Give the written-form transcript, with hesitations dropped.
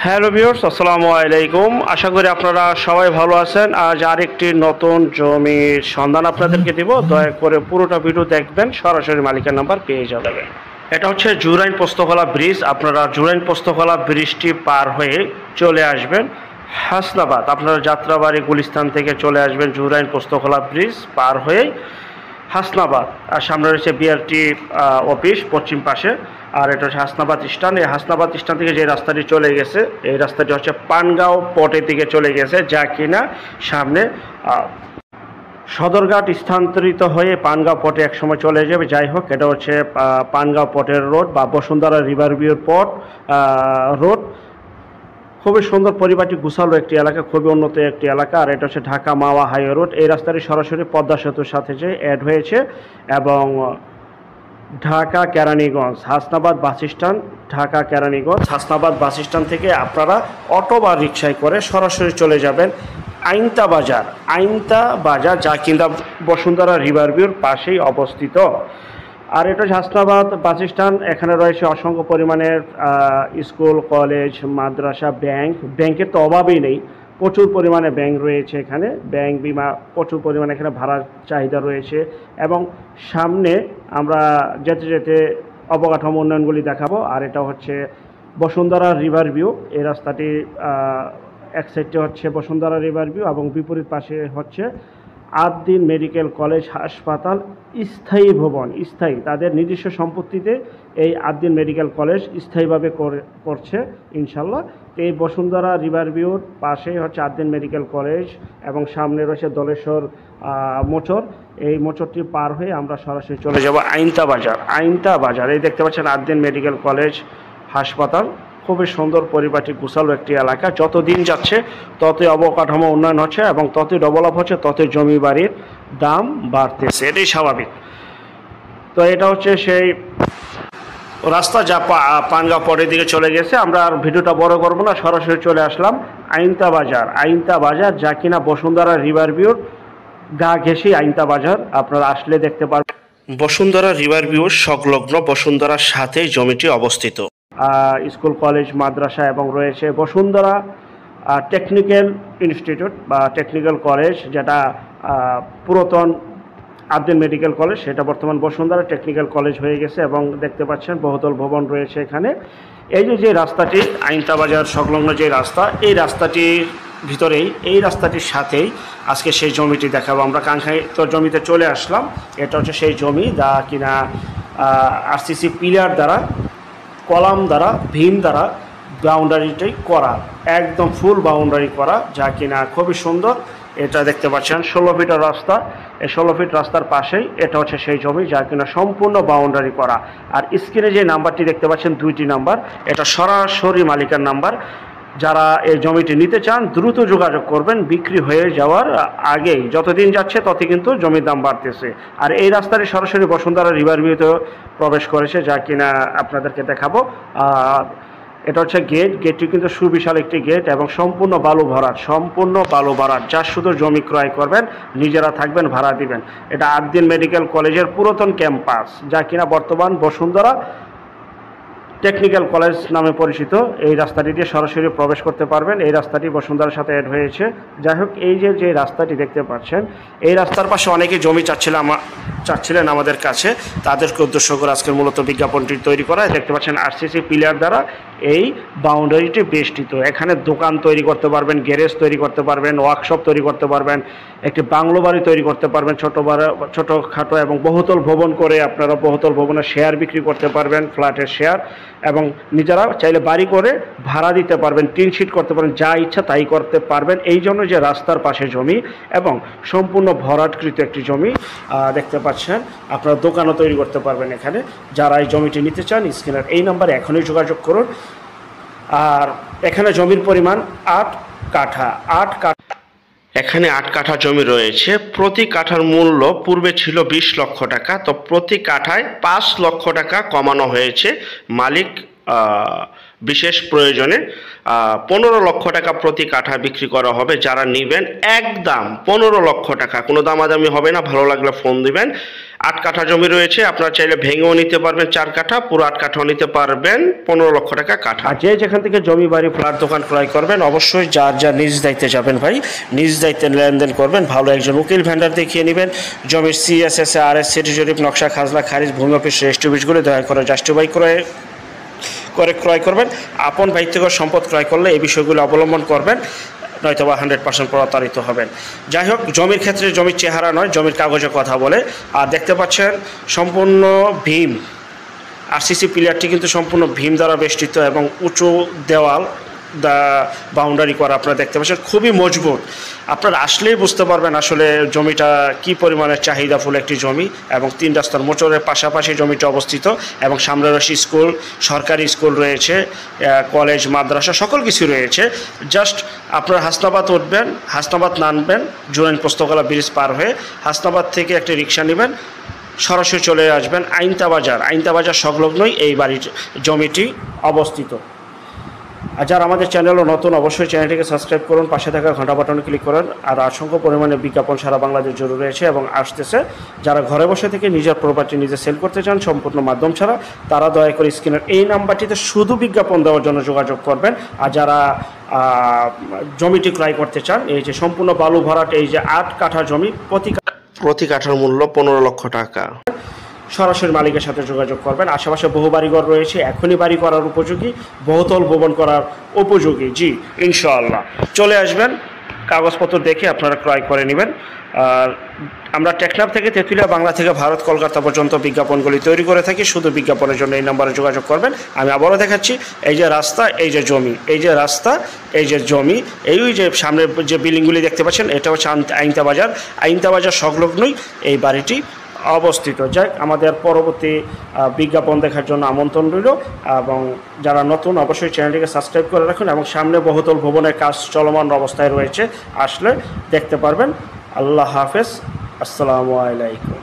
Hello viewers, আসসালামু আলাইকুম। আশা করি আপনারা সবাই ভালো আছেন। আজ আরেকটি নতুন জমির সন্ধান আপনাদেরকে দিব। দয়া করে পুরোটা ভিডিও দেখবেন, সরাসরি মালিকের নাম্বার পেয়ে যাবেন। এটা হচ্ছে জুরাইন পোস্তকলা ব্রিজ। আপনারা জুরাইন পোস্তকলা ব্রিজটি পার হয়ে চলে আসবেন হাসনাবাদ। আপনারা যাত্রাবাড়ি গুলিস্তান থেকে চলে আসবেন জুরাইন পোস্তকলা ব্রিজ পার হয়ে হাসনাবাদ। আর সামনে রয়েছে বিআরটি অফিস পশ্চিম পাশে। আর এটা হচ্ছে হাসনাবাদ স্ট্যান্ড। এই হাসনাবাদ স্ট্যান্ড থেকে যে রাস্তাটি চলে গেছে, এই রাস্তাটি হচ্ছে পানগাঁও পটের দিকে চলে গেছে, যা কিনা সামনে সদরঘাট স্থানান্তরিত হয়ে পানগাঁও পটে একসময় চলে যাবে। যাই হোক, এটা হচ্ছে পানগাঁও পটের রোড বা বসুন্ধরা রিভার ভিউর পট রোড। খুবই সুন্দর, পরিপাটি গুছালো একটি এলাকা, খুবই উন্নত একটি এলাকা। আর এটা হচ্ছে ঢাকা মাওয়া হাইওয়ে রোড। এই রাস্তাটি সরাসরি পদ্মা সেতুর সাথে যে অ্যাড হয়েছে এবং Dhaka Keraniganj Hasnabad bus stand, Dhaka Keraniganj Hasnabad bus stand থেকে আপনারা অটো বা রিক্সায় করে সরাসরি চলে যাবেন আইনতা বাজার। আইনতা বাজার, যা কিনা বসুন্ধরা রিভার ভিউর পাশেই অবস্থিত। আর এটা হচ্ছে হাসনাবাদ বাস স্ট্যান্ড। এখানে রয়েছে অসংখ্য পরিমাণের স্কুল, কলেজ, মাদ্রাসা, ব্যাংকের তো অভাবই নেই। প্রচুর পরিমাণে ব্যাংক রয়েছে এখানে, ব্যাংক, বিমা, প্রচুর পরিমাণে এখানে ভাড়ার চাহিদা রয়েছে। এবং সামনে আমরা যেতে যেতে অবকাঠামো উন্নয়নগুলি দেখাবো। আর এটা হচ্ছে বসুন্ধরা রিভার ভিউ। এই রাস্তাটি এক সাইডে হচ্ছে বসুন্ধরা রিভার ভিউ এবং বিপরীত পাশে হচ্ছে আদ্দিন মেডিকেল কলেজ হাসপাতাল স্থায়ী ভবন। স্থায়ী, তাদের নিজস্ব সম্পত্তিতে এই আদ্দিন মেডিকেল কলেজ স্থায়ীভাবে করছে ইনশাল্লাহ। এই বসুন্ধরা রিভার ভিউর পাশেই হচ্ছে আদ্দিন মেডিকেল কলেজ এবং সামনে রয়েছে দলেশ্বর মোচর। এই মোচরটি পার হয়ে আমরা সরাসরি চলে যাব আইনতা বাজার। আইনতা বাজার, এই দেখতে পাচ্ছেন আদ্দিন মেডিকেল কলেজ হাসপাতাল। খুবই সুন্দর, পরিপাটি গুছালো একটি এলাকা। যত দিন যাচ্ছে ততই অবকাঠামো উন্নয়ন হচ্ছে এবং ততই ডেভেলপ হচ্ছে, ততই জমি বাড়ির দাম বাড়তেছে, এটাই স্বাভাবিক। তো এটা হচ্ছে সেই রাস্তা যা পানগাঁও পরের দিকে চলে গেছে। আমরা আর ভিডিওটা বড় করব না, সরাসরি চলে আসলাম আইনতা বাজার। আইনতা বাজার, যা কিনা বসুন্ধরা রিভার ভিউর গা ঘেঁষি আইনতা বাজার। আপনারা আসলে দেখতে পারবেন বসুন্ধরা রিভার ভিউর সংলগ্ন বসুন্ধরার সাথে জমিটি অবস্থিত। স্কুল, কলেজ, মাদ্রাসা এবং রয়েছে বসুন্ধরা টেকনিক্যাল ইনস্টিটিউট বা টেকনিক্যাল কলেজ, যেটা পুরাতন আদ্দিন মেডিকেল কলেজ, সেটা বর্তমান বসুন্ধরা টেকনিক্যাল কলেজ হয়ে গেছে। এবং দেখতে পাচ্ছেন বহুতল ভবন রয়েছে এখানে। এই যে রাস্তাটি আইনতা বাজার সংলগ্ন যে রাস্তা, এই রাস্তাটির ভিতরেই, এই রাস্তাটির সাথেই আজকে সেই জমিটি দেখাবো। আমরা কাঙ্ক্ষিত জমিতে চলে আসলাম। এটা হচ্ছে সেই জমি যা কিনা আরসিসি পিলার দ্বারা, কলাম দ্বারা, ভীম দ্বারা বাউন্ডারিটাই করা, একদম ফুল বাউন্ডারি করা, যা কিনা খুবই সুন্দর। এটা দেখতে পাচ্ছেন 16 ফিটের রাস্তা। এই 16 ফিট রাস্তার পাশেই এটা হচ্ছে সেই জমি যা কিনা সম্পূর্ণ বাউন্ডারি করা। আর স্ক্রিনে যে নাম্বারটি দেখতে পাচ্ছেন, 2টি নাম্বার, এটা সরাসরি মালিকের নাম্বার। যারা এই জমিটি নিতে চান দ্রুত যোগাযোগ করবেন, বিক্রি হয়ে যাওয়ার আগেই। যতদিন যাচ্ছে তত কিন্তু জমির দাম বাড়তেছে। আর এই রাস্তাটি সরাসরি বসুন্ধরা রিভার ভিউতে প্রবেশ করেছে, যা কিনা আপনাদেরকে দেখাবো। এটা হচ্ছে গেটটি কিন্তু সুবিশাল একটি গেট এবং সম্পূর্ণ বালু ভরাট, সম্পূর্ণ বালু ভরাট। যা শুধু জমি ক্রয় করবেন, নিজেরা থাকবেন, ভাড়া দিবেন। এটা আদ্দিন মেডিকেল কলেজের পুরাতন ক্যাম্পাস, যা কিনা বর্তমান বসুন্ধরা টেকনিক্যাল কলেজ নামে পরিচিত। এই রাস্তাটি দিয়ে সরাসরি প্রবেশ করতে পারবেন। এই রাস্তাটি বসুন্ধরার সাথে অ্যাড হয়েছে। যাই হোক, এই যে রাস্তাটি দেখতে পাচ্ছেন, এই রাস্তার পাশে অনেকে জমি চাচ্ছিলেন আমাদের কাছে। তাদেরকে উদ্দেশ্য করে আজকের মূলত বিজ্ঞাপনটি তৈরি করা। দেখতে পাচ্ছেন আরসিসি পিলার দ্বারা এই বাউন্ডারিটি বেষ্টিত। এখানে দোকান তৈরি করতে পারবেন, গ্যারেজ তৈরি করতে পারবেন, ওয়ার্কশপ তৈরি করতে পারবেন, একটি বাংলো বাড়ি তৈরি করতে পারবেন, ছোটোখাটো এবং বহুতল ভবন করে আপনারা বহুতল ভবনের শেয়ার বিক্রি করতে পারবেন, ফ্ল্যাটের শেয়ার। এবং নিজেরা চাইলে বাড়ি করে ভাড়া দিতে পারবেন, টিন শিট করতে পারেন, যা ইচ্ছা তাই করতে পারবেন। এই জন্য যে রাস্তার পাশে জমি এবং সম্পূর্ণ ভরাটকৃত একটি জমি দেখতে পাচ্ছেন। আপনারা দোকানও তৈরি করতে পারবেন এখানে। যারা এই জমিটি নিতে চান, স্ক্রিনের এই নাম্বারে এখনই যোগাযোগ করুন। আর এখানে জমির পরিমাণ 8 কাঠা। এখানে 8 কাঠা জমি রয়েছে। প্রতি কাঠার মূল্য পূর্বে ছিল 20 লক্ষ টাকা। তো প্রতি কাঠায় 5 লক্ষ টাকা কমানো হয়েছে মালিক বিশেষ প্রয়োজনে 15 লক্ষ টাকা প্রতি কাঠা বিক্রি করা হবে। যারা নেবেন একদম 15 লক্ষ টাকা, কোনো দামাদামি হবে না। ভালো লাগলে ফোন দিবেন। 8 কাঠা জমি রয়েছে, আপনারা চাইলে ভেঙেও নিতে পারবেন 4 কাঠা, পুরো 8 কাঠাও নিতে পারবেন 15 লক্ষ টাকা কাঠা। আর যে যেখান থেকে জমি বাড়ি ফ্ল্যাট দোকান ক্রয় করবেন অবশ্যই যার যার নিজ দায়িত্বে যাবেন ভাই, নিজ দায়িত্বে লেনদেন করবেন। ভালো একজন উকিল ভেন্ডার দেখিয়ে নেবেন। জমির CSS RS সিটি জরিপ নকশা খাজনা খারিজ ভূমি অফিস রেজিস্ট্রি অফিসগুলো দয়া করে জাস্টিফাই ক্রয় করবেন। আপন ব্যক্তিগত সম্পদ ক্রয় করলে এই বিষয়গুলো অবলম্বন করবেন, নয়তোবা 100% প্রতারিত হবেন। যাই হোক, জমির ক্ষেত্রে জমির চেহারা নয়, জমির কাগজে কথা বলে। আর দেখতে পাচ্ছেন সম্পূর্ণ ভীম RCC প্লেয়ারটি কিন্তু সম্পূর্ণ ভীম দ্বারা বেষ্টিত এবং উঁচু দেওয়াল বাউন্ডারি করা আপনারা দেখতে পাচ্ছেন, খুবই মজবুত। আপনারা আসলেই বুঝতে পারবেন আসলে জমিটা কি পরিমাণের চাহিদাফুল একটি জমি। এবং 3 রাস্তার মোচরের পাশাপাশি জমিটা অবস্থিত এবং সামনে রয়েছে স্কুল, সরকারি স্কুল রয়েছে, কলেজ মাদ্রাসা সকল কিছু রয়েছে। জাস্ট আপনারা হাসনাবাদ উঠবেন, হাসনাবাদ নামবেন, জুরাইন পোস্তকলা ব্রিজ পার হয়ে হাসনাবাদ থেকে একটা রিক্সা নেবেন, সরাসরি চলে আসবেন আইনতা বাজার সংলগ্নই এই বাড়ির জমিটি অবস্থিত। আর যারা আমাদের চ্যানেলও নতুন অবশ্যই চ্যানেলটিকে সাবস্ক্রাইব করুন, পাশে থাকা ঘন্টা বাটনে ক্লিক করুন। আর অসংখ্য পরিমাণে বিজ্ঞাপন সারা বাংলাদেশ জুড়ে রয়েছে এবং আসতেছে। যারা ঘরে বসে থেকে নিজের প্রপার্টি নিজে সেল করতে চান সম্পূর্ণ মাধ্যম ছাড়া, তারা দয়া করে স্ক্রিনের এই নাম্বারটিতে শুধু বিজ্ঞাপন দেওয়ার জন্য যোগাযোগ করবেন। আর যারা জমিটি ক্রয় করতে চান, এই যে সম্পূর্ণ বালু ভরাট, এই যে 8 কাঠা জমি, প্রতি কাঠার মূল্য 15 লক্ষ টাকা। সরাসরি মালিকের সাথে যোগাযোগ করবেন। আশেপাশে বহু বাড়িঘর রয়েছে, এখনই বাড়ি করার উপযোগী, বহুতল ভবন করার উপযোগী। জি ইনশাআল্লাহ চলে আসবেন, কাগজপত্র দেখে আপনারা ক্রয় করে নেবেন। আর আমরা টেকনাফ থেকে তেঁতুলিয়া, বাংলা থেকে ভারত, কলকাতা পর্যন্ত বিজ্ঞাপনগুলি তৈরি করে থাকি। শুধু বিজ্ঞাপনের জন্য এই নাম্বারে যোগাযোগ করবেন। আমি আবারও দেখাচ্ছি, এই যে রাস্তা, এই যে জমি, এই যে রাস্তা, এই যে জমি, এই যে সামনে যে বিল্ডিংগুলি দেখতে পাচ্ছেন, এটা হচ্ছে আইনতা বাজার সংলগ্নই এই বাড়িটি অবস্থিত। যাক, আমাদের পরবর্তী বিজ্ঞাপন দেখার জন্য আমন্ত্রণ রইল। এবং যারা নতুন অবশ্যই চ্যানেলটিকে সাবস্ক্রাইব করে রাখুন। এবং সামনে বহুতল ভবনের কাজ চলমান অবস্থায় রয়েছে, আসলে দেখতে পারবেন। আল্লাহ হাফেজ, আসসালামু আলাইকুম।